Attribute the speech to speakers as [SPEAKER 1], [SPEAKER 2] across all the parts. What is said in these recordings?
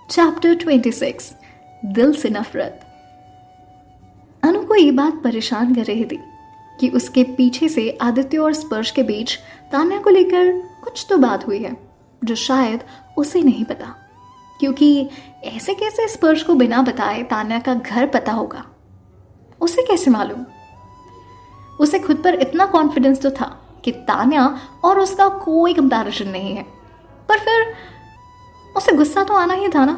[SPEAKER 1] Chapter 26 दिल से नफरत। अनु को ये बात परेशान कर रही थी कि उसके पीछे से आदित्य और स्पर्श के बीच तान्या को लेकर कुछ तो बात हुई है जो शायद उसे नहीं पता, क्योंकि ऐसे कैसे स्पर्श को बिना बताए तान्या का घर पता होगा। उसे कैसे मालूम? उसे खुद पर इतना कॉन्फिडेंस तो था कि तान्या और उसका कोई कंपैरिजन नहीं है, पर फिर उसे गुस्सा तो आना ही था ना,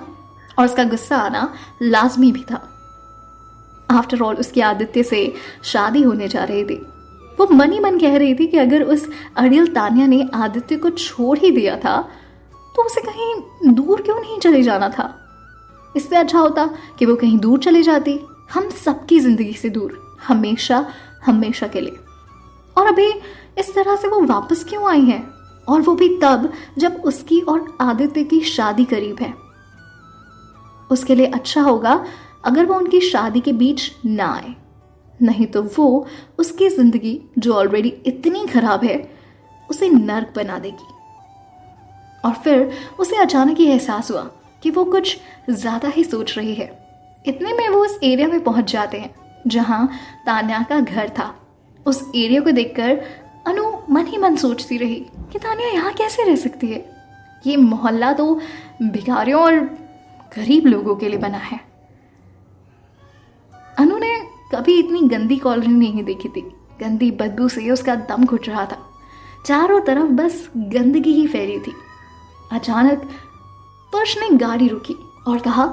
[SPEAKER 1] और उसका गुस्सा आना लाजमी भी था। आफ्टर ऑल उसकी आदित्य से शादी होने जा रही थी। वो मन ही मन कह रही थी कि अगर उस अड़ियल तान्या ने आदित्य को छोड़ ही दिया था तो उसे कहीं दूर क्यों नहीं चले जाना था। इससे अच्छा होता कि वो कहीं दूर चली जाती, हम सबकी जिंदगी से दूर, हमेशा हमेशा के लिए। और अभी इस तरह से वो वापस क्यों आई है, और वो भी तब जब उसकी और आदित्य की शादी करीब है। उसके लिए अच्छा होगा अगर वो उनकी शादी के बीच ना आए, नहीं तो वो उसकी जिंदगी जो ऑलरेडी इतनी खराब है उसे नर्क बना देगी। और फिर उसे अचानक ही एहसास हुआ कि वो कुछ ज्यादा ही सोच रही है। इतने में वो उस एरिया में पहुंच जाते हैं जहां तान्या का घर था। उस एरिया को देखकर अनु मन ही मन सोचती रही कि तान्या यहाँ कैसे रह सकती है। ये मोहल्ला तो भिखारियों और गरीब लोगों के लिए बना है। अनु ने कभी इतनी गंदी कॉलोनी नहीं देखी थी। गंदी बदबू से उसका दम घुट रहा था। चारों तरफ बस गंदगी ही फैली थी। अचानक स्पर्श ने गाड़ी रुकी और कहा,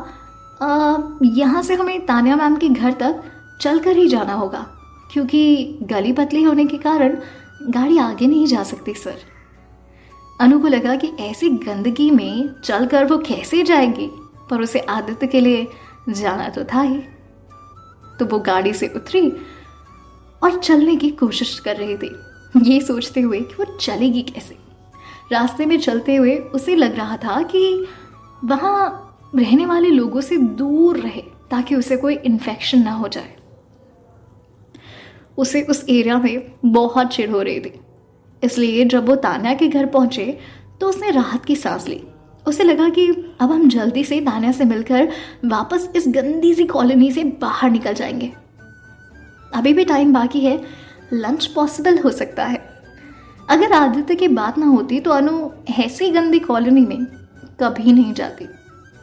[SPEAKER 1] यहाँ से हमें तान्या मैम के घर तक चलकर ही जाना होगा, क्योंकि गली पतली होने के कारण गाड़ी आगे नहीं जा सकती सर। अनु को लगा कि ऐसी गंदगी में चलकर वो कैसे जाएगी, पर उसे आदित्य के लिए जाना तो था ही। तो वो गाड़ी से उतरी और चलने की कोशिश कर रही थी, ये सोचते हुए कि वो चलेगी कैसे। रास्ते में चलते हुए उसे लग रहा था कि वहां रहने वाले लोगों से दूर रहे ताकि उसे कोई इन्फेक्शन ना हो जाए। उसे उस एरिया में बहुत चिढ़ हो रही थी, इसलिए जब वो तान्या के घर पहुंचे तो उसने राहत की सांस ली। उसे लगा कि अब हम जल्दी से तान्या से मिलकर वापस इस गंदी सी कॉलोनी से बाहर निकल जाएंगे। अभी भी टाइम बाकी है, लंच पॉसिबल हो सकता है। अगर आदित्य की बात ना होती तो अनु ऐसी गंदी कॉलोनी में कभी नहीं जाती।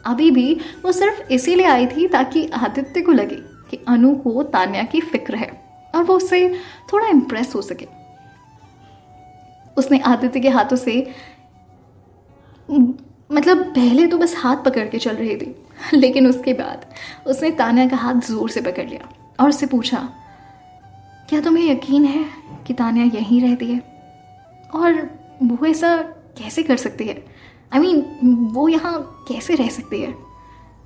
[SPEAKER 1] अभी भी वो सिर्फ इसीलिए आई थी ताकि आदित्य को लगे कि अनु को तान्या की फिक्र है और वो उससे थोड़ा इम्प्रेस हो सके। उसने आदित्य के हाथों से, मतलब पहले तो बस हाथ पकड़ के चल रही थी, लेकिन उसके बाद उसने तान्या का हाथ जोर से पकड़ लिया और उससे पूछा, क्या तुम्हें यकीन है कि तान्या यहीं रहती है? और वो ऐसा कैसे कर सकती है? I mean, वो यहाँ कैसे रह सकती है?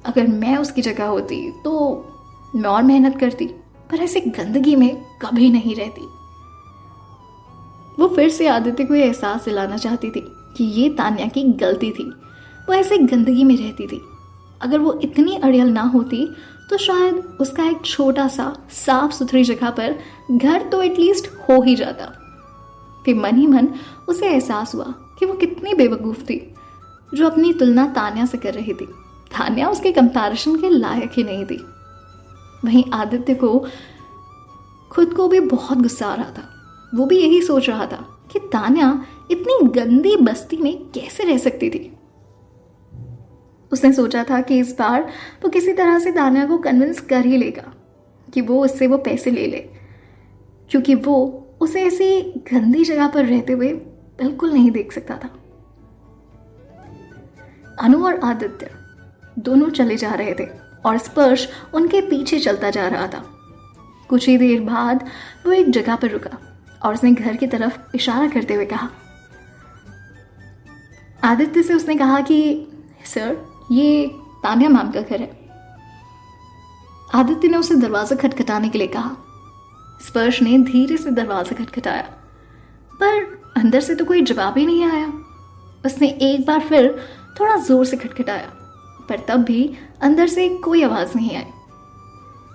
[SPEAKER 1] अगर मैं उसकी जगह होती तो मैं और मेहनत करती, पर ऐसे गंदगी में कभी नहीं रहती। वो फिर से आदित्य को एहसास दिलाना चाहती थी कि ये तान्या की गलती थी। वो ऐसे गंदगी में रहती थी। अगर वो इतनी अड़ियल ना होती तो शायद उसका एक छोटा सा साफ सुथरी जगह पर घर तो एटलीस्ट हो ही जाता। फिर मन ही मन उसे एहसास हुआ कि वो कितनी बेवकूफ़ थी जो अपनी तुलना तान्या से कर रही थी। तान्या उसके कंपैरिजन के लायक ही नहीं थी। वहीं आदित्य को खुद को भी बहुत गुस्सा आ रहा था। वो भी यही सोच रहा था कि तान्या इतनी गंदी बस्ती में कैसे रह सकती थी। उसने सोचा था कि इस बार वो किसी तरह से तान्या को कन्विंस कर ही लेगा कि वो उससे वो पैसे ले ले, क्योंकि वो उसे ऐसी गंदी जगह पर रहते हुए बिल्कुल नहीं देख सकता था। अनु और आदित्य दोनों चले जा रहे थे और स्पर्श उनके पीछे चलता जा रहा था। कुछ ही देर बाद वो एक जगह पर रुका और उसने घर की तरफ इशारा करते हुए कहा। आदित्य से उसने कहा कि सर, ये तान्या मैम का घर है। आदित्य ने उसे दरवाजा खटखटाने के लिए कहा। स्पर्श ने धीरे से दरवाजा खटखटाया, पर अंदर से तो कोई जवाब ही नहीं आया। उसने एक बार फिर थोड़ा जोर से खटखटाया, पर तब भी अंदर से कोई आवाज नहीं आई।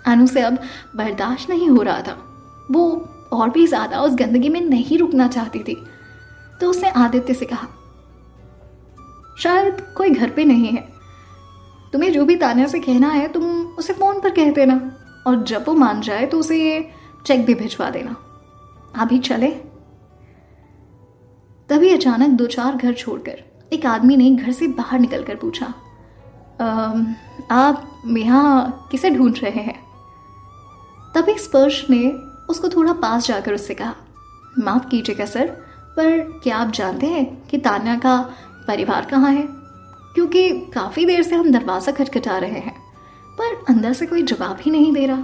[SPEAKER 1] अनु से अब बर्दाश्त नहीं हो रहा था। वो और भी ज्यादा उस गंदगी में नहीं रुकना चाहती थी, तो उसने आदित्य से कहा, शायद कोई घर पे नहीं है, तुम्हें जो भी तान्या से कहना है तुम उसे फ़ोन पर कह देना, और जब वो मान जाए तो उसे ये चेक भी भिजवा देना। अभी चले। तभी अचानक 2-4 घर छोड़कर एक आदमी ने घर से बाहर निकलकर पूछा, आप यहाँ किसे ढूंढ रहे हैं? तभी स्पर्श ने उसको थोड़ा पास जाकर उससे कहा, माफ़ कीजिएगा सर, पर क्या आप जानते हैं कि तान्या का परिवार कहाँ है? क्योंकि काफ़ी देर से हम दरवाज़ा खटखटा रहे हैं पर अंदर से कोई जवाब ही नहीं दे रहा।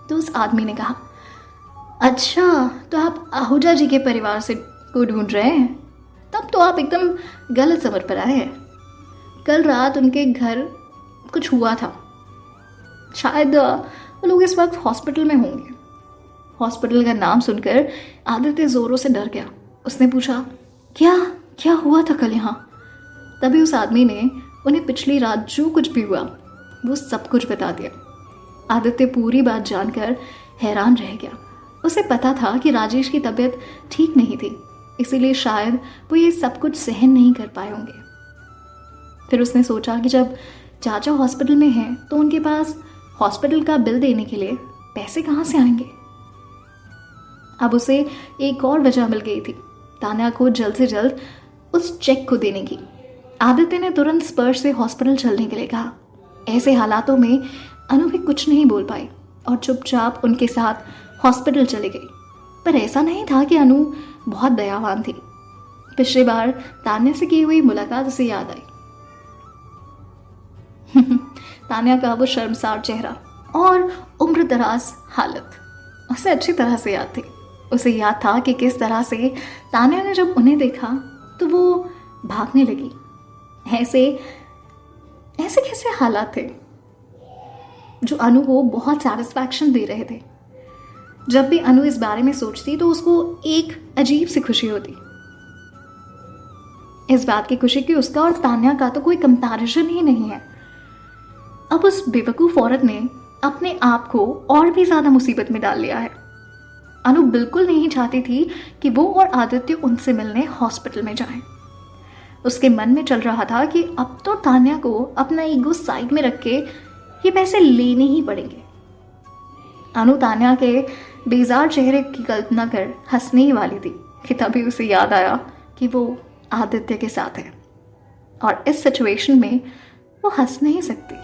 [SPEAKER 1] तो उस आदमी ने कहा, अच्छा तो आप आहूजा जी के परिवार से को ढूंढ रहे हैं? तब तो आप एकदम गलत समझ पर आए हैं। कल रात उनके घर कुछ हुआ था। शायद वो लोग इस वक्त हॉस्पिटल में होंगे। हॉस्पिटल का नाम सुनकर आदित्य जोरों से डर गया। उसने पूछा, क्या क्या हुआ था कल यहाँ? तभी उस आदमी ने उन्हें पिछली रात जो कुछ भी हुआ वो सब कुछ बता दिया। आदित्य पूरी बात जानकर हैरान रह गया। उसे पता था कि राजेश की तबीयत ठीक नहीं थी, इसीलिए शायद वो ये सब कुछ सहन नहीं कर पाए होंगे। फिर उसने सोचा कि जब चाचा हॉस्पिटल में हैं तो उनके पास हॉस्पिटल का बिल देने के लिए पैसे कहाँ से आएंगे। अब उसे एक और वजह मिल गई थी तान्या को जल्द से जल्द उस चेक को देने की। आदित्य ने तुरंत स्पर्श से हॉस्पिटल चलने के लिए कहा। ऐसे हालातों में अनु भी कुछ नहीं बोल पाई और चुपचाप उनके साथ हॉस्पिटल चली गई। पर ऐसा नहीं था कि अनु बहुत दयावान थी। पिछली बार तान्या से की हुई मुलाकात उसे याद आई। तान्या का वो शर्मसार चेहरा और उम्र दराज हालत उसे अच्छी तरह से याद थी। उसे याद था कि किस तरह से तान्या ने जब उन्हें देखा तो वो भागने लगी। ऐसे ऐसे कैसे हालात थे जो अनु को बहुत सैटिस्फैक्शन दे रहे थे। जब भी अनु इस बारे में सोचती तो उसको एक अजीब सी खुशी होती। इस बात की खुशी कि उसका और तान्या का तो कोई कंपैरिजन ही नहीं है। अब उस बेवकूफ औरत ने अपने आप को और भी ज्यादा मुसीबत में डाल लिया है। अनु बिल्कुल नहीं चाहती थी कि वो और आदित्य उनसे मिलने हॉस्पिटल में जाएं। उसके मन में चल रहा था कि अब तो तान्या को अपना ईगो साइड में रख के ये पैसे लेने ही पड़ेंगे। अनु तान्या के बेजार चेहरे की कल्पना कर हंसने ही वाली थी कि तभी उसे याद आया कि वो आदित्य के साथ है और इस सिचुएशन में वो हंस नहीं सकती।